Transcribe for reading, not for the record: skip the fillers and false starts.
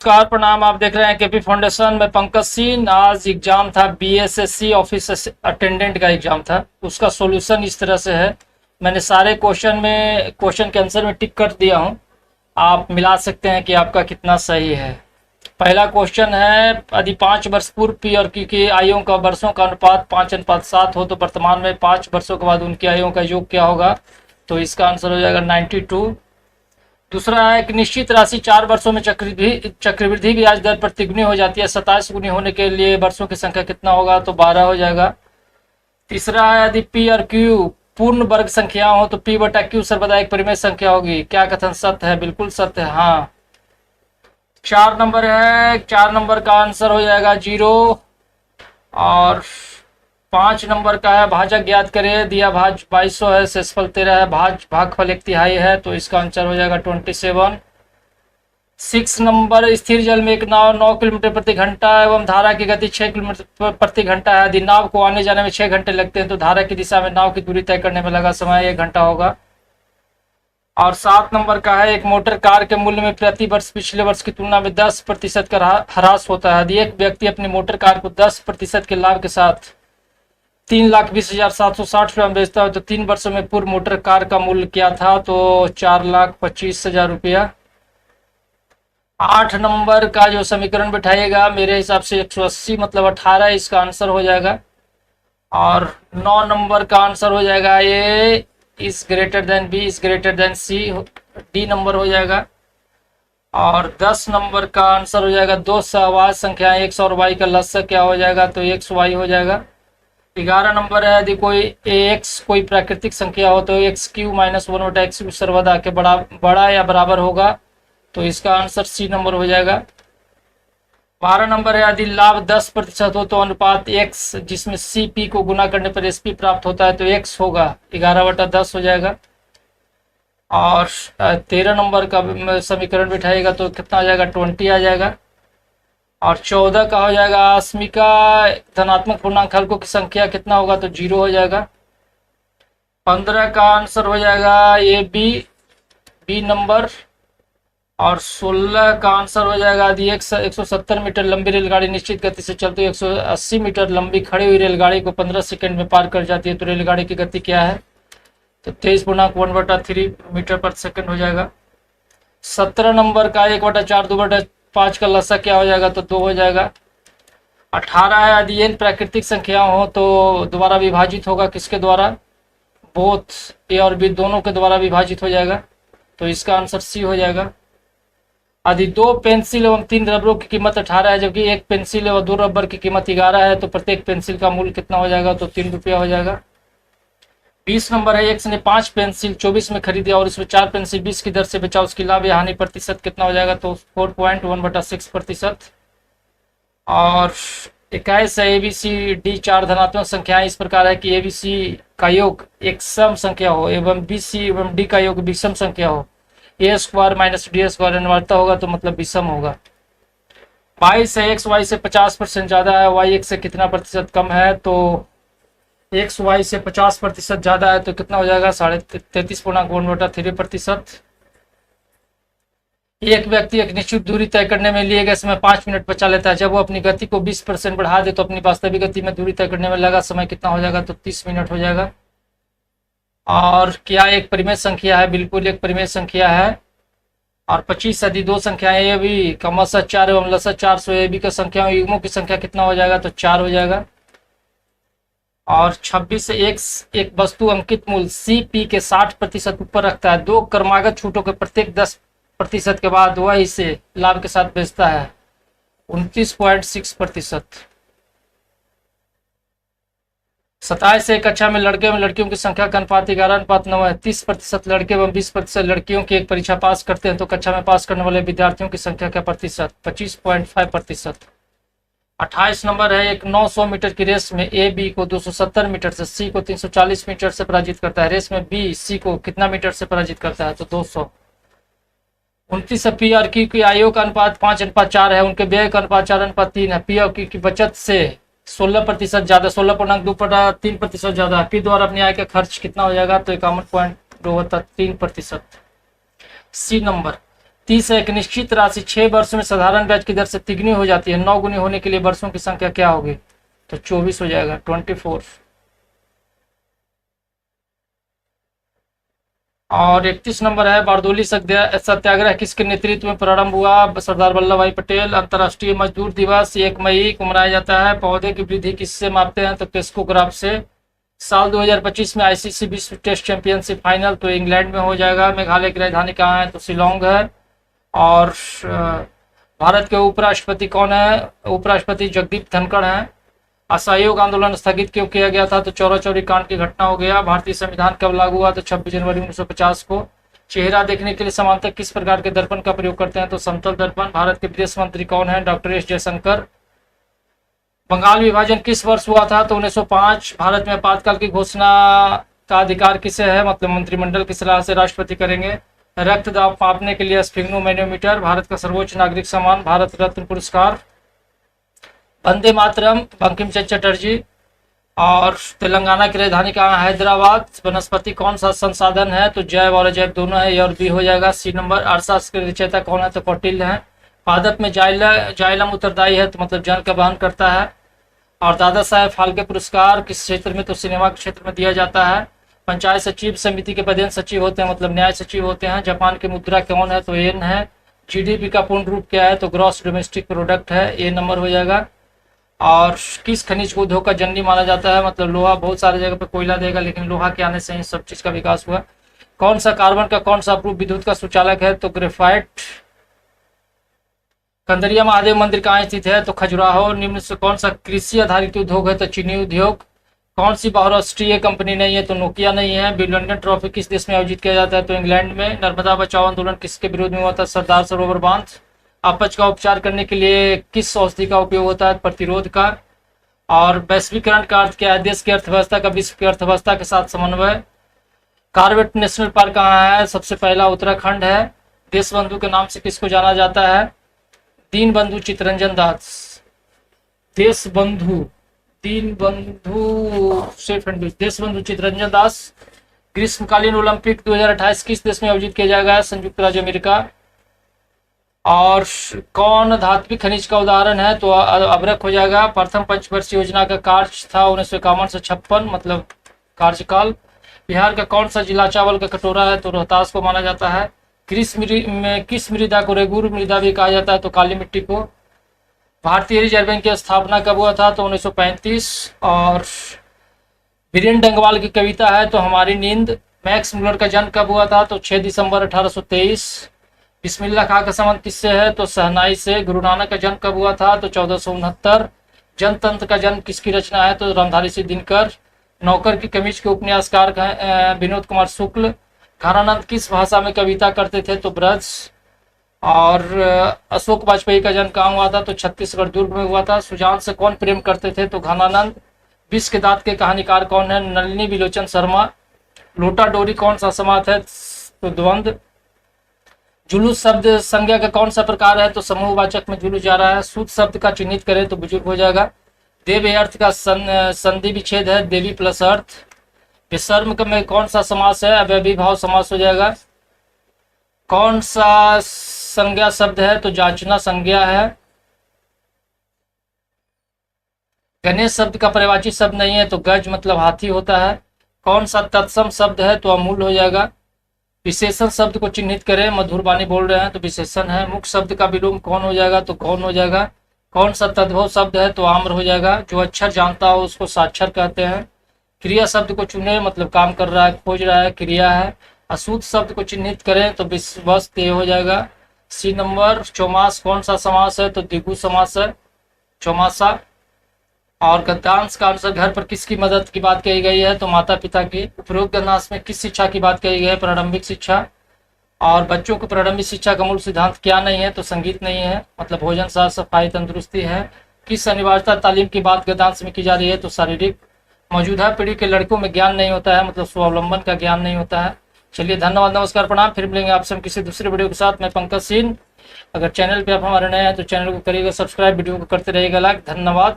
नमस्कार प्रणाम। आप देख रहे हैं केपी फाउंडेशन में पंकज सिंह। आज एग्जाम था बीएसएससी ऑफिस अटेंडेंट का एग्जाम था। उसका सॉल्यूशन इस तरह से है। मैंने सारे क्वेश्चन के आंसर में टिक कर दिया हूं। आप मिला सकते हैं कि आपका कितना सही है। पहला क्वेश्चन है, यदि 5 वर्ष पूर्व पी और क्यू की आयुओं का वर्षों का अनुपात 5:7 हो तो वर्तमान में 5 वर्षों के बाद उनकी आयुओं का योग क्या होगा? तो इसका आंसर हो जाएगा 92। दूसरा है कि निश्चित राशि 4 वर्षों में चक्रवृद्धि ब्याज दर पर तिगुनी हो जाती है। 27 गुनी होने के लिए वर्षों की संख्या कितना होगा? तो 12 हो जाएगा। तीसरा है, यदि पी और क्यू पूर्ण वर्ग संख्या हो तो पी बटा क्यू सर्वदा एक परिमेय संख्या होगी। क्या कथन सत्य है? बिल्कुल सत्य है, हाँ। 4 नंबर है, 4 नंबर का आंसर हो जाएगा 0। और 5 नंबर का है, भाजक ज्ञात करें। दिया भाज 2200 है, शेषफल 13 है, भागफल 1/3 है, तो इसका आंसर हो जाएगा 27। 6 नंबर, स्थिर जल में एक नाव 9 किलोमीटर प्रति घंटा एवं धारा की गति 6 किलोमीटर प्रति घंटा है। यदि नाव को आने जाने में 6 घंटे लगते हैं तो धारा की दिशा में नाव की दूरी तय करने में लगा समय 1 घंटा होगा। और 7 नंबर का है, एक मोटर कार के मूल्य में प्रति वर्ष पिछले वर्ष की तुलना में 10% का ह्रास होता है। यदि एक व्यक्ति अपनी मोटर कार को 10% के लाभ के साथ 3,20,760 रुपये में बेचता है तो 3 वर्षों में पूर्व मोटर कार का मूल्य क्या था? तो 4,25,000 रुपया। 8 नंबर का जो समीकरण बिठाइएगा मेरे हिसाब से 180 मतलब 18, इसका आंसर हो जाएगा। और 9 नंबर का आंसर हो जाएगा A is greater than B is greater than C, D number हो जाएगा। और 10 नंबर का आंसर हो जाएगा 2 सहवास संख्या एक्स और वाई का लसागु क्या हो जाएगा? तो एक्स वाई हो जाएगा। 11 नंबर है, यदि कोई एक्स कोई प्राकृतिक संख्या हो तो एक्स क्यू माइनस 1/x सर्वदा के बड़ा या बराबर होगा, तो इसका आंसर सी नंबर हो जाएगा। 12 नंबर है, यदि लाभ 10% हो तो अनुपात x जिसमें सी पी को गुना करने पर एस पी प्राप्त होता है तो x होगा 11/10 हो जाएगा। और 13 नंबर का समीकरण बिठाएगा तो कितना आ जाएगा? 20 आ जाएगा। और 14 का हो जाएगा, अस्मिका धनात्मक पूर्णांक हल्कों की संख्या कितना होगा? तो 0 हो जाएगा। 15 का आंसर हो जाएगा ए बी नंबर। और 16 का आंसर हो जाएगा, यदि 170 मीटर लंबी रेलगाड़ी निश्चित गति से चलती है 180 मीटर लंबी खड़ी हुई रेलगाड़ी को 15 सेकंड में पार कर जाती है तो रेलगाड़ी की गति क्या है? तो 23.1/3 मीटर प्रति सेकंड हो जाएगा। 17 नंबर का 1/4 2/5 का लसागु क्या हो जाएगा? तो 2 हो जाएगा। 18 है, यदि n प्राकृतिक संख्या हो तो दोबारा विभाजित होगा किसके द्वारा? बोथ ए और बी दोनों के द्वारा विभाजित हो जाएगा, तो इसका आंसर सी हो जाएगा। यदि 2 पेंसिल एवं 3 रबरों की कीमत 18 है जबकि 1 पेंसिल एवं 2 रबर की कीमत 11 है तो प्रत्येक पेंसिल का मूल्य कितना हो जाएगा? तो 3 रुपया हो जाएगा। 20 नंबर है, एक ने 5 पेंसिल 24 में खरीदी और इसमें 4 पेंसिल 20 की दर से बेचा, उसकी लाभ या हानि प्रतिशत कितना हो जाएगा? तो 4.1/6%। और 21 है, एबीसी डी 4 धनात्मक संख्याएं इस प्रकार है कि एबीसी का योग एक सम संख्या हो एवं बीसी एवं डी का योग विषम संख्या हो। ए स्क्वायर माइनस डी स्क्वायर अनिवार्यता होगा तो मतलब विषम होगा। 22 है, एक्स वाई से 50% ज्यादा है, वाई एक्स से कितना प्रतिशत कम है? तो एक्स वाई से 50% ज्यादा है तो कितना हो जाएगा? 33.1/3%। एक व्यक्ति एक निश्चित दूरी तय करने में लिए गए समय 5 मिनट बचा लेता है। जब वो अपनी गति को 20% बढ़ा दे तो अपनी वास्तविक गति में दूरी तय करने में लगा समय कितना हो जाएगा? तो 30 मिनट हो जाएगा। और क्या एक परिमेय संख्या है? बिल्कुल एक परिमेय संख्या है। और 25 यदि 2 संख्याएं ए बी का मसा 4 एवं लसा 400 ए बी का संख्या युग्मों की संख्या कितना हो जाएगा? तो 4 हो जाएगा। और 26 से एक वस्तु अंकित मूल्य सी पी के 60% ऊपर रखता है। 2 क्रमागत छूटों के प्रत्येक 10% के बाद वह इसे लाभ के साथ बेचता है 29.6%। 27 से कक्षा में लड़के एवं लड़कियों की संख्या का अनुपात 11:9 है। 30% लड़के एवं 20% लड़कियों की एक परीक्षा पास करते हैं तो कक्षा में पास करने वाले विद्यार्थियों की संख्या का प्रतिशत? 25.5%। 28 नंबर है, एक 900 मीटर की रेस में ए बी को 270 मीटर से, सी को 340 मीटर से पराजित करता है। रेस में बी सी को कितना मीटर से पराजित करता है? तो 200। 29 पी और क्यू की आयु का अनुपात 5:4 है, उनके व्यय का अनुपात 4:3 है। पी और क्यू की बचत से 16% ज्यादा, 16.2-3% ज्यादा है। पी द्वारा अपनी आय का खर्च कितना हो जाएगा? तो 51.3%। सी नंबर, 30 है। एक निश्चित राशि 6 वर्षों में साधारण ब्याज की दर से तिगुनी हो जाती है, 9 गुनी होने के लिए वर्षों की संख्या क्या होगी? तो 24 हो जाएगा, 24। और 31 नंबर है, बारदोली सत्याग्रह किसके नेतृत्व में प्रारंभ हुआ? सरदार वल्लभ भाई पटेल। अंतर्राष्ट्रीय मजदूर दिवस 1 मई को मनाया जाता है। पौधे की वृद्धि किससे मापते हैं? तो टेस्कोग्राफ से। साल 2025 में आईसीसी विश्व टेस्ट चैंपियनशिप फाइनल तो इंग्लैंड में हो जाएगा। मेघालय की राजधानी कहाँ है? तो शिलोंग है। और भारत के उपराष्ट्रपति कौन है? उपराष्ट्रपति जगदीप धनखड़ हैं। असहयोग आंदोलन स्थगित क्यों किया गया था? तो चौरा चौरी कांड की घटना हो गया। भारतीय संविधान कब लागू हुआ? तो 26 जनवरी 1950 को। चेहरा देखने के लिए समांतर किस प्रकार के दर्पण का प्रयोग करते हैं? तो समतल दर्पण। भारत के विदेश मंत्री कौन है? Doctor S Jaishankar. बंगाल विभाजन किस वर्ष हुआ था? तो 1905। भारत में आपातकाल की घोषणा का अधिकार किसे है? मतलब मंत्रिमंडल की सलाह से राष्ट्रपति करेंगे। रक्त दाब मापने के लिए स्फिग्नोमेनोमीटर। भारत का सर्वोच्च नागरिक सम्मान भारत रत्न पुरस्कार। वंदे मातरम बंकिम चंद्र चटर्जी। और तेलंगाना की राजधानी कहाँ? हैदराबाद। वनस्पति कौन सा संसाधन है? तो जैव और अजैव दोनों है, ए और बी हो जाएगा। C number. अर्थशास्त्र के रचयिता कौन है? तो कौटिल्य है। पादप में जाइलम उत्तरदायी है, तो मतलब जल का वहन करता है। और दादा साहेब फाल्के पुरस्कार किस क्षेत्र में? तो सिनेमा के क्षेत्र में दिया जाता है। पंचायत सचिव समिति के पदेन सचिव होते हैं, मतलब न्याय सचिव होते हैं। जापान की मुद्रा कौन है? तो येन है। जीडीपी का पूर्ण रूप क्या है? तो ग्रॉस डोमेस्टिक प्रोडक्ट है, ए नंबर हो जाएगा। और किस खनिज को उद्योग का जननी माना जाता है? मतलब लोहा। बहुत सारी जगह पे कोयला देगा, लेकिन लोहा के आने से ही सब चीज का विकास हुआ। कौन सा कार्बन का कौन सा अप्रूव विद्युत का सुचालक है? तो ग्रेफाइट। कंदरिया महादेव मंदिर कहाँ स्थित है? तो खजुराहो। निम्न से कौन सा कृषि आधारित उद्योग है? तो चीनी उद्योग। कौन सी बहुराष्ट्रीय कंपनी नहीं है? तो नोकिया नहीं है। विलियम ट्रॉफी किस देश में आयोजित किया जाता है? तो इंग्लैंड में। नर्मदा बचाओ आंदोलन किसके विरोध में हुआ था? सरदार सरोवर बांध। अपच का उपचार करने के लिए किस औषधि का उपयोग होता है? प्रतिरोध का। और वैश्वीकरण का अर्थ क्या है? देश की अर्थव्यवस्था का विश्व की अर्थव्यवस्था के साथ समन्वय। कार्बेट नेशनल पार्क कहाँ है? सबसे पहला उत्तराखंड है। देश बंधु के नाम से किसको जाना जाता है? दीन बंधु चित्तरंजन दास। देश बंधु, दीन बंधु देश बंधु चित्तरंजन दास। ग्रीष्मकालीन ओलंपिक 2028 किस देश में आयोजित किया जाएगा? संयुक्त राज्य अमेरिका। और कौन धात्विक खनिज का उदाहरण है? तो अभ्रक हो जाएगा। प्रथम पंचवर्षीय योजना का कार्य था 1951 से 56, मतलब कार्यकाल। बिहार का कौन सा जिला चावल का कटोरा है? तो रोहतास को माना जाता है। किस मृदा को रेगुर मृदा भी कहा जाता है? तो काली मिट्टी को। भारतीय रिजर्व बैंक की स्थापना कब हुआ था? तो 1935। और वीरेंद्र डंगवाल की कविता है तो हमारी नींद। मैक्स मुलर का जन्म कब हुआ था? तो 6 दिसंबर 1823। बिस्मिल्लाह खां का संबंध किससे है? तो शहनाई से। गुरु नानक का जन्म कब हुआ था? तो 1469। जनतंत्र का जन्म किसकी रचना है? तो रामधारी सिंह दिनकर। नौकर की कमीज के उपन्यासकार विनोद कुमार शुक्ल। घनानंद किस भाषा में कविता करते थे? तो ब्रज। और अशोक वाजपेयी का जन्म कहाँ हुआ था? तो छत्तीसगढ़ दुर्ग में हुआ था। सुजान से कौन प्रेम करते थे? तो घनानंद। विश्व के दांत के कहानीकार कौन है? नलिनी विलोचन शर्मा। लोटा डोरी कौन सा समास है? तो द्वंद्व। जुलूस शब्द संज्ञा का कौन सा प्रकार है? तो समूहवाचक में जुलूस जा रहा है। शुद्ध शब्द का चिन्हित करें तो बुजुर्ग हो जाएगा। देव अर्थ का संधि विच्छेद है, देवी प्लस अर्थ। विसर्म में कौन सा समास है? अव्ययीभाव समास हो जाएगा। कौन सा संज्ञा शब्द है? तो जांचना संज्ञा है। गणेश शब्द का पर्यायवाची शब्द नहीं है, तो गज मतलब हाथी होता है। कौन सा तत्सम शब्द है? तो अमूल हो जाएगा। विशेषण शब्द को चिन्हित करें, मधुरवाणी बोल रहे हैं तो विशेषण है। मुख्य शब्द का विलोम कौन हो जाएगा? तो कौन हो जाएगा। कौन सा तद्भव शब्द है? तो आम्र हो जाएगा। जो अक्षर जानता हो उसको साक्षर कहते हैं। क्रिया शब्द को चुने, मतलब काम कर रहा है, खोज रहा है, क्रिया है। अशुद्ध शब्द को चिन्हित करें तो विश्वस्त हो जाएगा। C number. चौमास कौन सा समास है? तो द्विगु समास है, चौमासा। और गद्यांश का आंसर घर पर किसकी मदद की बात कही गई है? तो माता पिता की। उपरोक्त गद्यांश में किस शिक्षा की बात कही गई है? प्रारंभिक शिक्षा। और बच्चों को प्रारंभिक शिक्षा का मूल सिद्धांत क्या नहीं है? तो संगीत नहीं है, मतलब भोजन, साफ सफाई, तंदुरुस्ती है। किस अनिवार्यता तालीम की बात गद्यांश में की जा रही है? तो शारीरिक। मौजूदा पीढ़ी के लड़कों में ज्ञान नहीं होता है, मतलब स्वावलंबन का ज्ञान नहीं होता है। चलिए, धन्यवाद, नमस्कार, प्रणाम। फिर मिलेंगे आपसे हम किसी दूसरे वीडियो के साथ। मैं पंकज सिंह। अगर चैनल पे आप हमारे नए हैं तो चैनल को करिएगा सब्सक्राइब, वीडियो को करते रहिएगा लाइक। धन्यवाद।